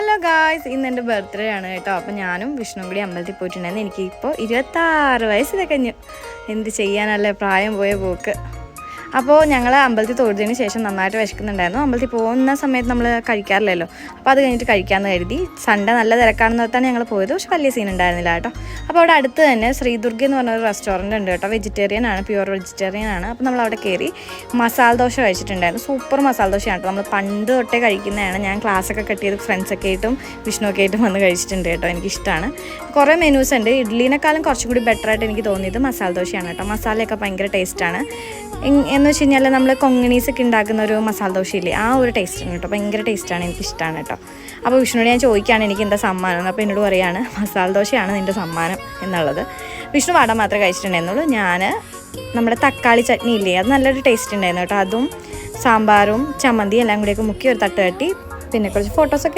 Hello guys, ഇന്ന് എൻ്റെ birthday ആണ് കേട്ടോ. അപ്പോൾ ഞാനും വിഷ്ണുവും കൂടി അമ്പലത്തിൽ പോയിട്ടുണ്ടായിരുന്നു. എനിക്കിപ്പോൾ 26 വയസ്സ് തികഞ്ഞു. എന്ത് ചെയ്യാനല്ലേ, പ്രായം പോയ പോക്ക്. അപ്പോൾ ഞങ്ങൾ അമ്പലത്തിൽ തൊഴുതിന് ശേഷം നന്നായിട്ട് വിശക്കുന്നുണ്ടായിരുന്നു. അമ്പലത്തിൽ പോകുന്ന സമയത്ത് നമ്മൾ കഴിക്കാറില്ലല്ലോ. അപ്പോൾ അത് കഴിഞ്ഞിട്ട് കഴിക്കാമെന്ന് കരുതി. സൺഡേ നല്ല തിരക്കാണെന്ന് ഓർത്താണ് ഞങ്ങൾ പോയത്. പക്ഷെ വലിയ സീൻ ഉണ്ടായിരുന്നില്ല കേട്ടോ. അപ്പോൾ അവിടെ അടുത്ത് തന്നെ ശ്രീദുർഗ എന്ന് പറഞ്ഞൊരു റെസ്റ്റോറൻറ്റ് ഉണ്ട് കേട്ടോ. വെജിറ്റേറിയൻ ആണ്, പ്യുവർ വെജിറ്റേറിയൻ ആണ്. അപ്പോൾ നമ്മൾ അവിടെ കയറി മസാല ദോശ കഴിച്ചിട്ടുണ്ടായിരുന്നു. സൂപ്പർ മസാല ദോശയാണ് കേട്ടോ. നമ്മൾ പണ്ട് തൊട്ടേ കഴിക്കുന്നതാണ്. ഞാൻ ക്ലാസ്സൊക്കെ കട്ട് ചെയ്ത് ഫ്രണ്ട്സൊക്കെ ആയിട്ടും വിഷ്ണുവൊക്കെ ആയിട്ടും വന്ന് കഴിച്ചിട്ടുണ്ട് കേട്ടോ. എനിക്കിഷ്ടമാണ്. കുറേ മെനൂസ് ഉണ്ട്. ഇഡ്ഡലിനേക്കാളും കുറച്ചും കൂടി ബെറ്ററായിട്ട് എനിക്ക് തോന്നിയത് മസാല ദോശയാണ് കേട്ടോ. മസാലയൊക്കെ ഭയങ്കര ടേസ്റ്റാണ്. എന്ന് വെച്ച് കഴിഞ്ഞാൽ നമ്മൾ കൊങ്ങണീസൊക്കെ ഉണ്ടാക്കുന്ന ഒരു മസാല ദോശയില്ലേ, ആ ഒരു ടേസ്റ്റാണ് കേട്ടോ. ഭയങ്കര ടേസ്റ്റാണ്, എനിക്കിഷ്ടമാണ് കേട്ടോ. അപ്പോൾ വിഷ്ണുവിനോട് ഞാൻ ചോദിക്കുകയാണ് എനിക്ക് എന്താ സമ്മാനം. അപ്പോൾ എന്നോട് പറയുകയാണ് മസാല ദോശയാണ് നിൻ്റെ സമ്മാനം എന്നുള്ളത്. വിഷ്ണു വട മാത്രമേ കഴിച്ചിട്ടുണ്ടായിരുന്നുള്ളൂ. ഞാൻ നമ്മുടെ തക്കാളി ചട്നി ഇല്ലേ, അത് നല്ലൊരു ടേസ്റ്റ് ഉണ്ടായിരുന്നു കേട്ടോ. അതും സാമ്പാറും ചമ്മന്തി എല്ലാം കൂടിയൊക്കെ മുക്കി ഒരു തട്ട് കട്ടി പിന്നെ കുറച്ച് ഫോട്ടോസൊക്കെ